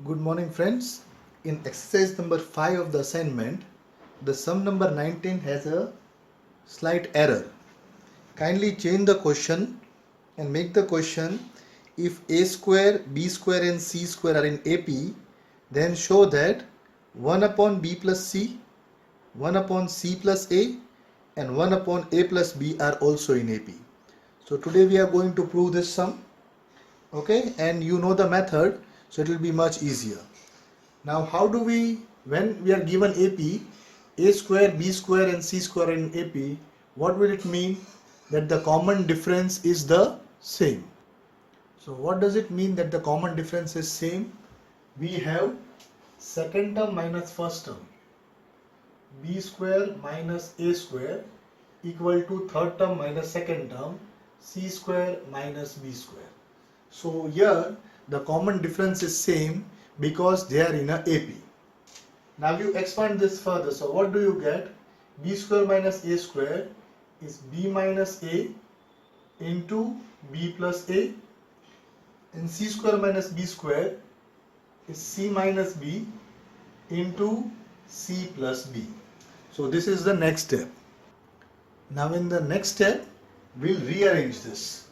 Good morning, friends. In exercise number 5 of the assignment, the sum number 19 has a slight error. Kindly change the question and make the question: if a square, b square and c square are in AP, then show that 1 upon b plus c, 1 upon c plus a and 1 upon a plus b are also in AP. So today we are going to prove this sum. Okay, and you know the method, so it will be much easier. Now, how do we, when we are given AP, a square, b square and c square in AP, what will it mean? That the common difference is the same. So what does it mean that the common difference is same? We have second term minus first term, b square minus a square equal to third term minus second term, c square minus b square. So here the common difference is same because they are in a AP. Now you expand this further. So what do you get? B square minus a square is b minus a into b plus a, and c square minus b square is c minus b into c plus b. So this is the next step. Now in the next step, we'll rearrange this.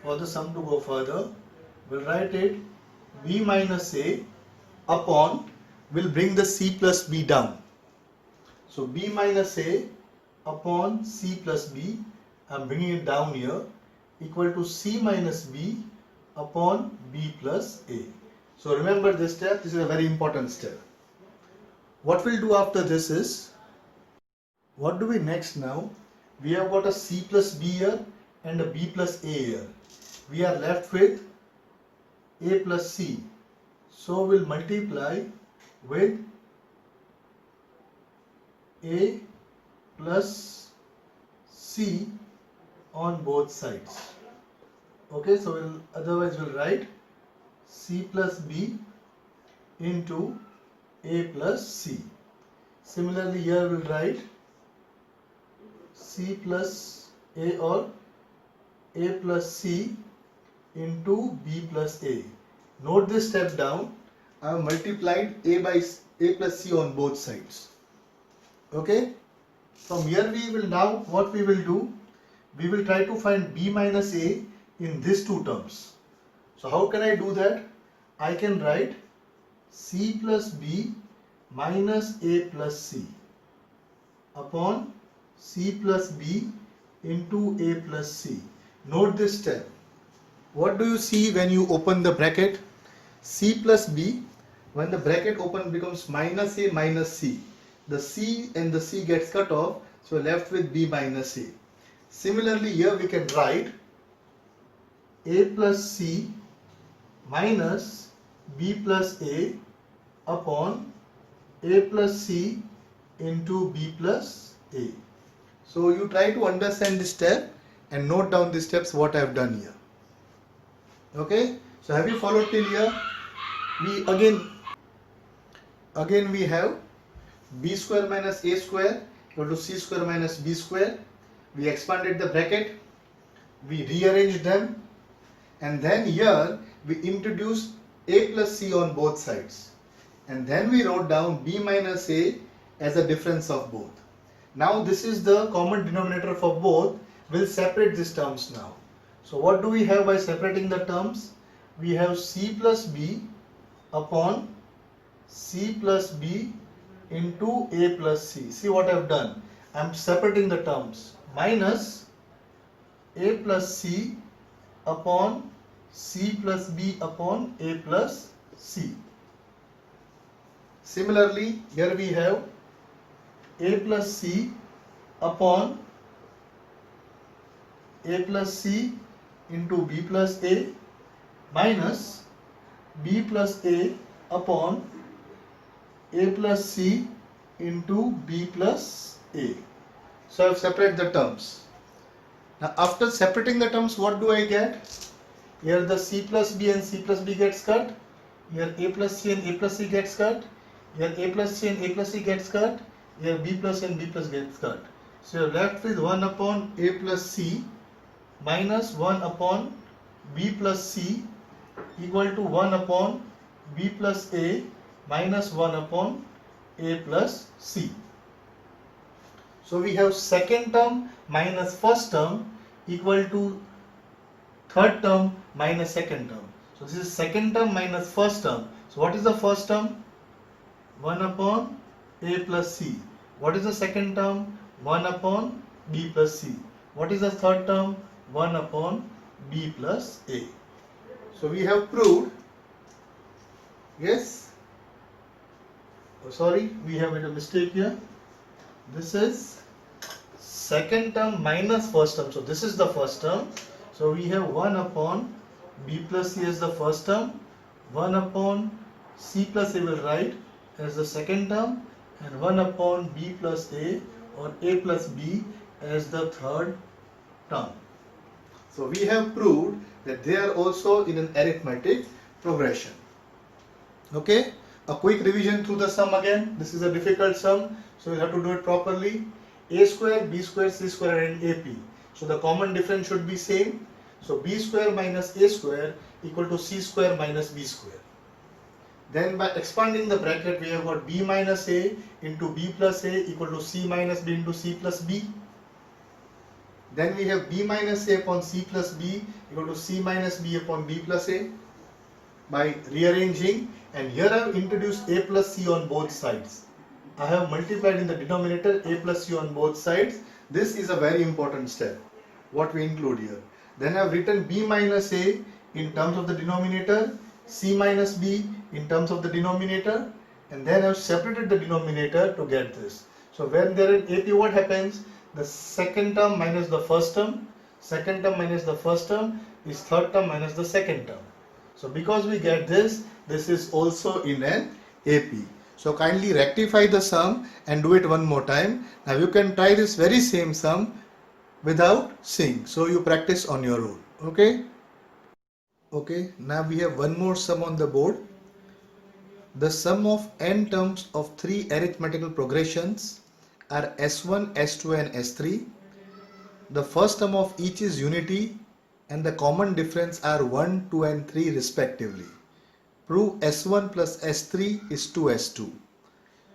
For the sum to go further, we'll write it b minus a upon, will bring the c plus b down. So b minus a upon c plus b, I'm bringing it down here, equal to c minus b upon b plus a. So remember this step, this is a very important step. What we'll do after this is, what do we next now? We have got a c plus b here and a b plus a here. We are left with a plus c. So we'll multiply with a plus c on both sides. Okay, so otherwise we'll write c plus b into a plus c. Similarly here we'll write c plus a or a plus c into b plus a. Note this step down. I have multiplied a by a plus c on both sides. Okay. From here we will now, what we will do, we will try to find b minus a in these two terms. So how can I do that? I can write c plus b minus a plus c upon c plus b into a plus c. Note this step. What do you see when you open the bracket? C plus b, when the bracket open becomes minus a minus c. The c and the c gets cut off, so we're left with b minus a. Similarly here we can write a plus c minus b plus a upon a plus c into b plus a. So you try to understand this step and note down the steps what I have done here. Okay, so have you followed till here? We again we have b square minus a square equal to c square minus b square. We expanded the bracket, we rearranged them, and then here we introduced a plus c on both sides, and then we wrote down b minus a as a difference of both. Now this is the common denominator for both. We'll separate these terms now. So what do we have by separating the terms? We have c plus b upon c plus b into a plus c. See what I have done? I am separating the terms. Minus a plus c upon c plus b upon a plus c. Similarly, here we have a plus c upon a plus c into b plus a minus b plus a upon a plus c into b plus a. So I have separated the terms. Now after separating the terms, what do I get? Here the c plus b and c plus b gets cut. Here a plus c and a plus c gets cut. Here a plus c and a plus c gets cut. Here b plus and b plus gets cut. So you are left with 1 upon a plus c minus 1 upon b plus c equal to 1 upon b plus a minus 1 upon a plus c. So we have second term minus first term equal to third term minus second term. So this is second term minus first term. So what is the first term? 1 upon a plus c. What is the second term? 1 upon b plus c. What is the third term? 1 upon b plus a. So we have proved, yes, oh, sorry, we have made a mistake here. This is second term minus first term. So this is the first term. So we have 1 upon b plus c as the first term, 1 upon c plus a will write as the second term, and 1 upon b plus a or a plus b as the third term. So we have proved that they are also in an arithmetic progression. Okay, a quick revision through the sum again. This is a difficult sum, so you have to do it properly. A square, b square, c square and ap. So the common difference should be same. So b square minus a square equal to c square minus b square. Then by expanding the bracket, we have got b minus a into b plus a equal to c minus b into c plus b. Then we have b minus a upon c plus b equal to c minus b upon b plus a. By rearranging, and here I have introduced a plus c on both sides. I have multiplied in the denominator a plus c on both sides. This is a very important step, what we include here. Then I have written b minus a in terms of the denominator, c minus b in terms of the denominator, and then I have separated the denominator to get this. So when there is AP, what happens? The second term minus the first term, second term minus the first term is third term minus the second term. So because we get this, this is also in an AP. So kindly rectify the sum and do it one more time. Now you can try this very same sum without seeing. So you practice on your own. Okay? Okay, now we have one more sum on the board. The sum of n terms of three arithmetical progressions are S1, S2 and S3. The first term of each is unity and the common difference are 1, 2 and 3 respectively. Prove S1 plus S3 is 2S2.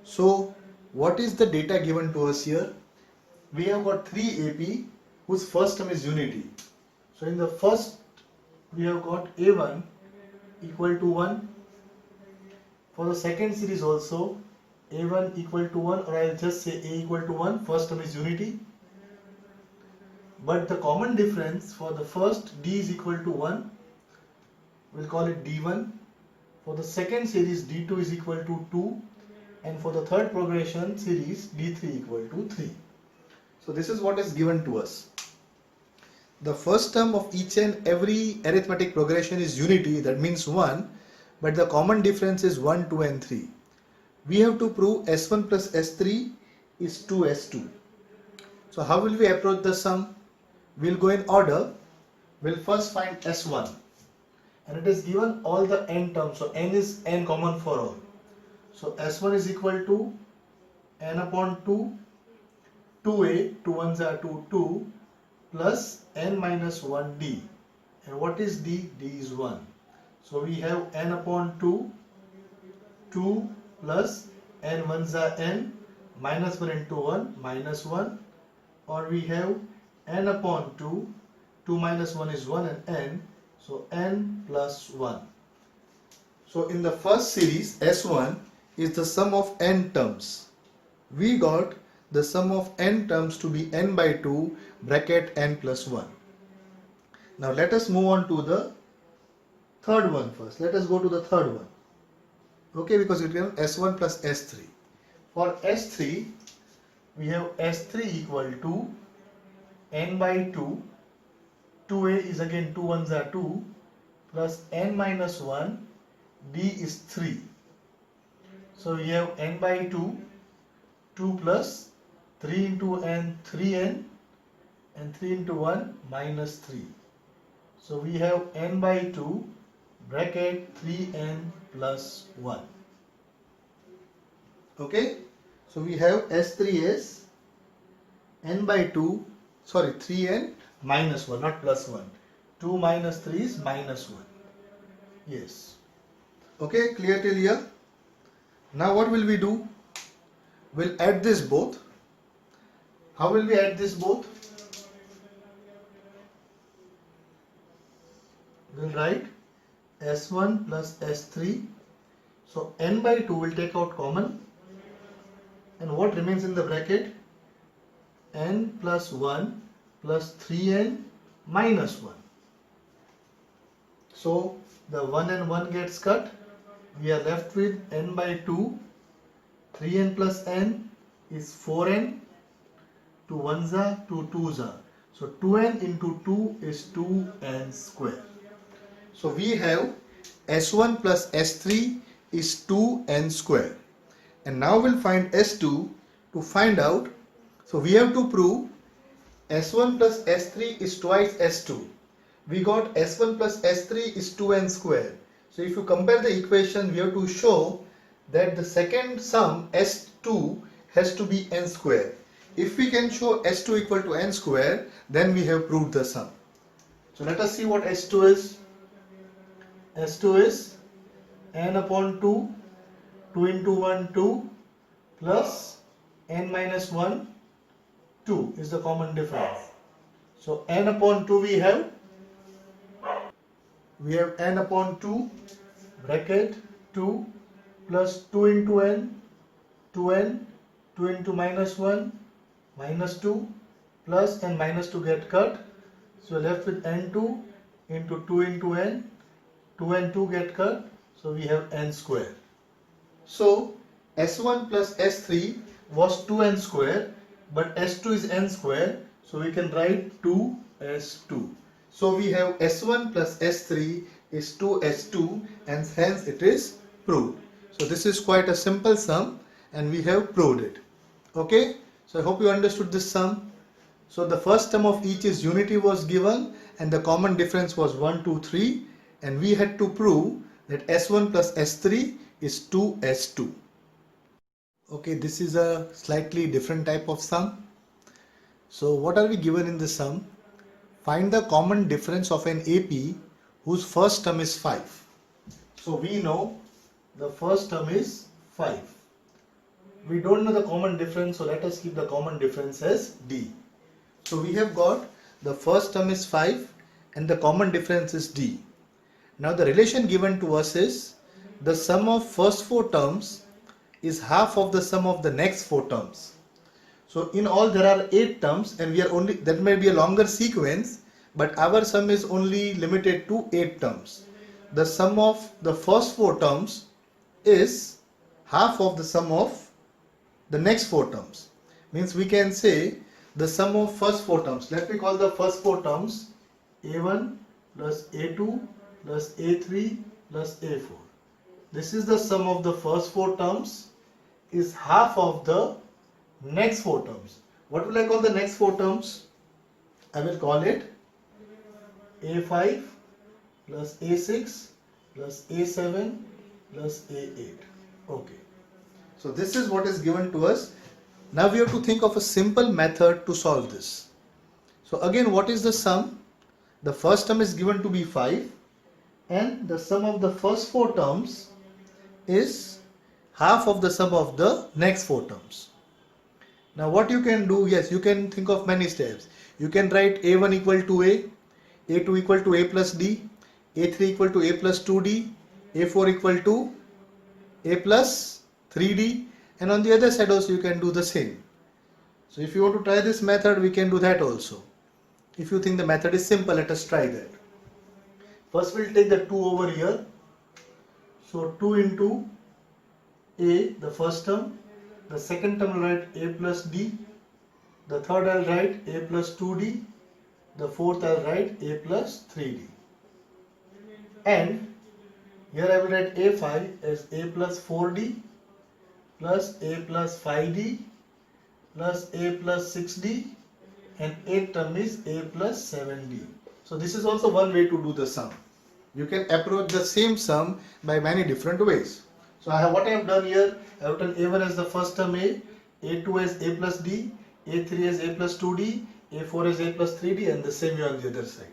So what is the data given to us here? We have got 3 AP whose first term is unity. So in the first we have got A1 equal to 1. For the second series also A1 equal to 1, or I'll just say A equal to 1, first term is unity. But the common difference for the first D is equal to 1, we'll call it D1. For the second series D2 is equal to 2, and for the third progression series D3 equal to 3. So this is what is given to us. The first term of each and every arithmetic progression is unity, that means 1, but the common difference is 1, 2 and 3. We have to prove S1 plus S3 is 2S2. So how will we approach the sum? We'll go in order. We'll first find S1, and it is given all the n terms, so n is n common for all. So S1 is equal to n upon 2, 2a, 2 ones are 2, 2, plus n minus 1d. And what is d? d is 1. So we have n upon 2, 2 plus n ones are n, minus 1 into 1, minus 1. Or we have n upon 2, 2 minus 1 is 1 and n, so n plus 1. So in the first series, S1 is the sum of n terms. We got the sum of n terms to be n by 2 bracket n plus 1. Now let us move on to the third one first. Let us go to the third one. Okay, because it becomes S1 plus S3. For S3, we have S3 equal to n by 2. 2a is again 2 ones are 2, plus n minus 1, d is 3. So we have n by 2, 2 plus 3 into n, 3n, and 3 into 1, minus 3. So we have n by 2 bracket 3n plus 1. Okay, so we have S3 as n by 2, sorry, 3n minus 1, not plus 1. 2 minus 3 is minus 1. Yes. Okay, clear till here? Now what will we do? We'll add this both. How will we add this both? We'll write S1 plus S3. So n by 2 will take out common. And what remains in the bracket? N plus 1 plus 3n minus 1. So the 1 and 1 gets cut. We are left with n by 2. 3n plus n is 4n. 2 1s are 2 2s are. So 2n into 2 is 2n square. So we have S1 plus S3 is 2n square. And now we'll find S2 to find out. So we have to prove S1 plus S3 is twice S2. We got S1 plus S3 is 2n square. So if you compare the equation, we have to show that the second sum S2 has to be n square. If we can show S2 equal to n square, then we have proved the sum. So let us see what S2 is. S2 is n upon 2, 2 into 1, 2, plus n minus 1, 2 is the common difference. So n upon 2 we have n upon 2 bracket 2 plus 2 into n, 2n, 2 into minus 1, minus 2, plus and minus 2 get cut. So we are left with n2 into 2 into n, 2 and 2 get cut. So we have n square. So S1 plus S3 was 2n square, but S2 is n square. So we can write 2s2. So we have S1 plus S3 is 2s2, and hence it is proved. So this is quite a simple sum and we have proved it. Okay, so I hope you understood this sum. So the first term of each is unity was given and the common difference was 1, 2, 3, and we had to prove that S1 plus S3 is 2s2. Okay, this is a slightly different type of sum. So what are we given in the sum? Find the common difference of an AP whose first term is 5. So we know the first term is 5. We don't know the common difference, so let us keep the common difference as D. So we have got the first term is 5 and the common difference is D. Now the relation given to us is the sum of first 4 terms is half of the sum of the next 4 terms. So in all there are 8 terms and we are only, that may be a longer sequence, but our sum is only limited to 8 terms. The sum of the first 4 terms is half of the sum of the next 4 terms. Means we can say the sum of first 4 terms. Let me call the first 4 terms A1 plus A2 plus A3 plus A4. This is the sum of the first 4 terms is half of the next 4 terms. What will I call the next 4 terms? I will call it A5 plus A6 plus A7 plus A8. Okay. So this is what is given to us. Now we have to think of a simple method to solve this. So again, what is the sum? The first term is given to be 5 and the sum of the first 4 terms is half of the sum of the next 4 terms. Now what you can do, yes, you can think of many steps. You can write A1 equal to A, A2 equal to A plus D, A3 equal to A plus 2D, A4 equal to A plus 3D, and on the other side also you can do the same. So if you want to try this method, we can do that also. If you think the method is simple, let us try that. First we'll take the 2 over here. So 2 into A, the first term. The second term I'll write A plus D. The third I'll write A plus 2D. The fourth I'll write A plus 3D. And here I will write A5 as A plus 4D plus A plus 5D plus A plus 6D, and 8th term is A plus 7D. So this is also one way to do the sum. You can approach the same sum by many different ways. So what I have done here, I have written A1 as the first term A, A2 as A plus D, A3 as A plus 2D, A4 as A plus 3D, and the same way on the other side.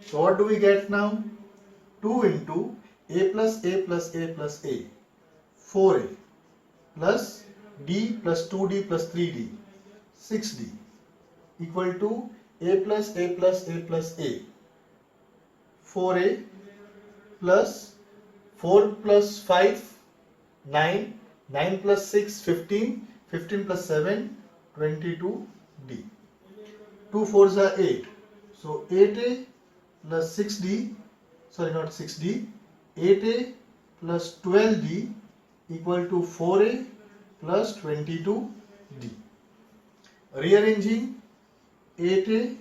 So what do we get now? 2 into a plus a plus a plus a, 4a, plus d plus 2d plus 3d, 6d, equal to a plus a plus a plus a, 4a, plus 4 plus 5, 9, 9 plus 6, 15, 15 plus 7, 22d. 2 fours are 8. So 8a plus 6d, sorry not 6d, 8a plus 12d equal to 4a plus 22d. Rearranging, 8a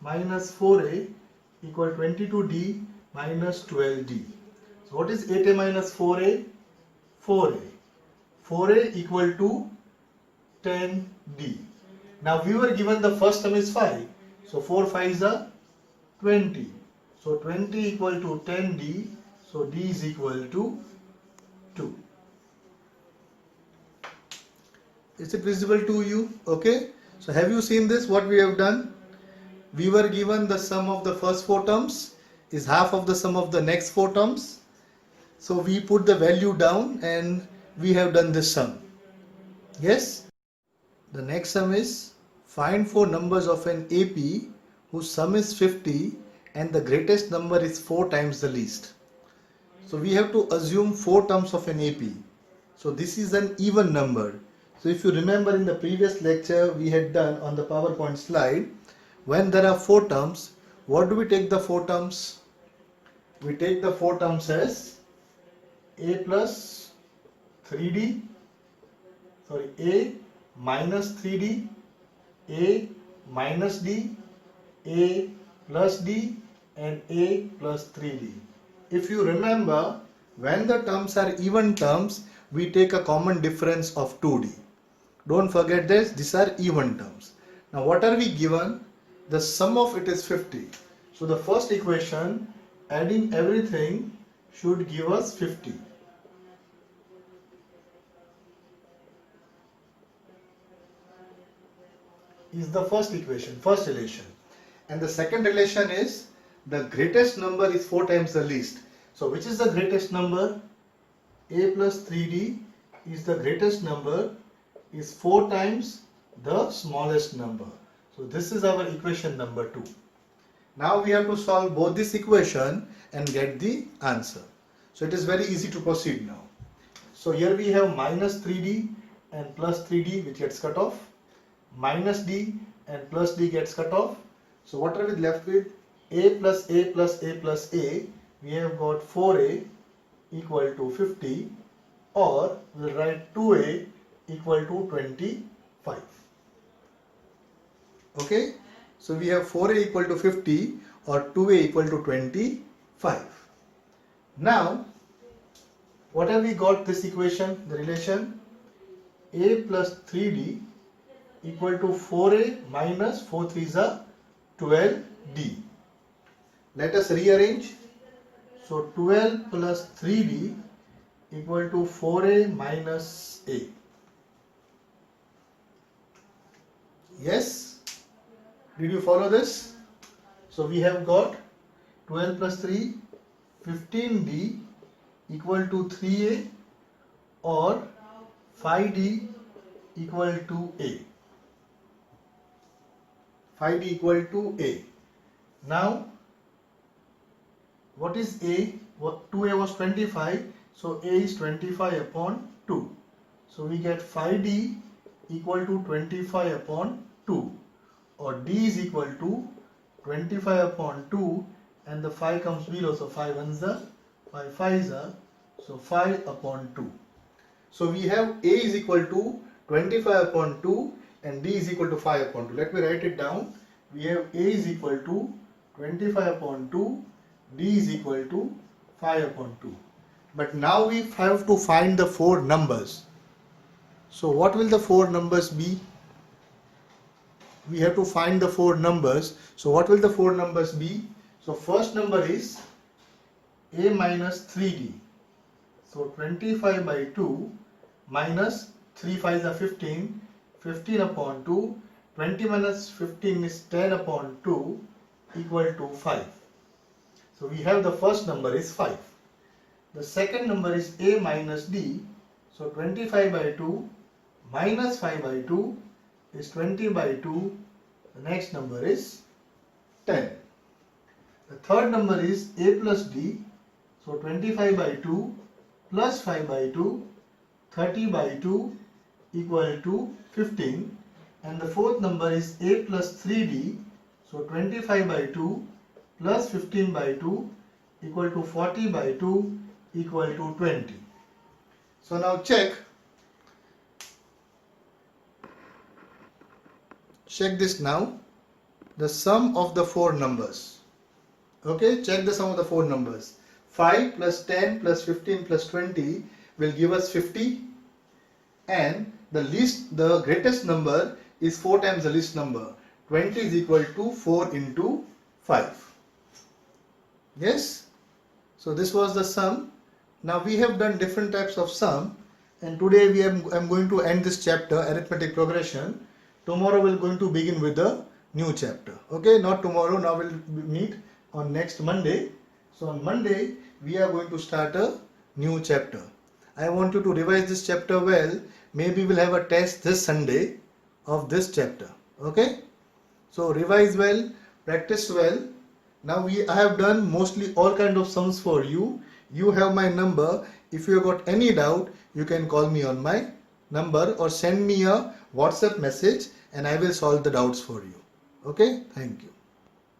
minus 4a equal 22d minus 12d. So what is 8a minus 4a? 4a. 4a equal to 10d. Now we were given the first term is 5. So 4 5s are 20. So 20 equal to 10d. So d is equal to 2. Is it visible to you? Okay. So have you seen this? What we have done? We were given the sum of the first 4 terms is half of the sum of the next 4 terms. So we put the value down and we have done this sum. Yes? The next sum is find 4 numbers of an AP whose sum is 50 and the greatest number is 4 times the least. So we have to assume 4 terms of an AP. So this is an even number. So if you remember in the previous lecture we had done on the PowerPoint slide, when there are 4 terms, what do we take the 4 terms? We take the 4 terms as a plus 3d, sorry, a minus 3d, a minus d, a plus d and a plus 3d. If you remember, when the terms are even terms, we take a common difference of 2d. Don't forget this, these are even terms. Now what are we given? The sum of it is 50. So the first equation, adding everything, should give us 50. Is the first equation, first relation. And the second relation is the greatest number is 4 times the least. So which is the greatest number? A plus 3d is the greatest number, is 4 times the smallest number. So this is our equation number 2. Now we have to solve both this equation and get the answer. So it is very easy to proceed now. So here we have minus 3d and plus 3d which gets cut off. Minus d and plus d gets cut off. So what are we left with? A plus a plus a plus a. We have got 4a equal to 50, or we'll write 2a equal to 25. Okay. So we have 4a equal to 50 or 2a equal to 25. Now what have we got this equation? The relation a plus 3d equal to 4a minus 4 3s are 12d. Let us rearrange. So 12 plus 3d equal to 4a minus a. Yes? Did you follow this? So we have got 12 plus 3, 15d equal to 3a, or 5d equal to a. 5d equal to a. Now what is a? 2a was 25, so a is 25 upon 2. So we get 5d equal to 25 upon 2, or d is equal to 25 upon 2, and the 5 comes below, so 5 ones are 5 5s are, so 5 upon 2. So we have a is equal to 25 upon 2 and d is equal to 5 upon 2. Let me write it down. We have a is equal to 25 upon 2, d is equal to 5 upon 2. But now we have to find the 4 numbers. So what will the 4 numbers be? We have to find the 4 numbers. So what will the 4 numbers be? So first number is a minus 3d. So 25 by 2 minus 3 5s are 15, 15 upon 2, 20 minus 15 is 10 upon 2 equal to 5. So we have the first number is 5. The second number is a minus d. So 25 by 2 minus 5 by 2 is 20 by 2. The next number is 10. The third number is a plus d. So 25 by 2 plus 5 by 2, 30 by 2 equal to 15. And the fourth number is a plus 3d. So 25 by 2 plus 15 by 2 equal to 40 by 2 equal to 20. So now check this now, the sum of the four numbers. Okay, check the sum of the four numbers. 5 plus 10 plus 15 plus 20 will give us 50, and the greatest number is 4 times the least number. 20 is equal to 4 into 5. Yes? So this was the sum. Now we have done different types of sum, and today I'm going to end this chapter, arithmetic progression. Tomorrow we're going to begin with the new chapter. Okay, not tomorrow, now we'll meet on next Monday. So on Monday we are going to start a new chapter. I want you to revise this chapter well. Maybe we'll have a test this Sunday of this chapter. Okay, so revise well, practice well. Now I have done mostly all kind of sums for you. You have my number. If you have got any doubt, you can call me on my number or send me a WhatsApp message and I will solve the doubts for you. Okay, thank you.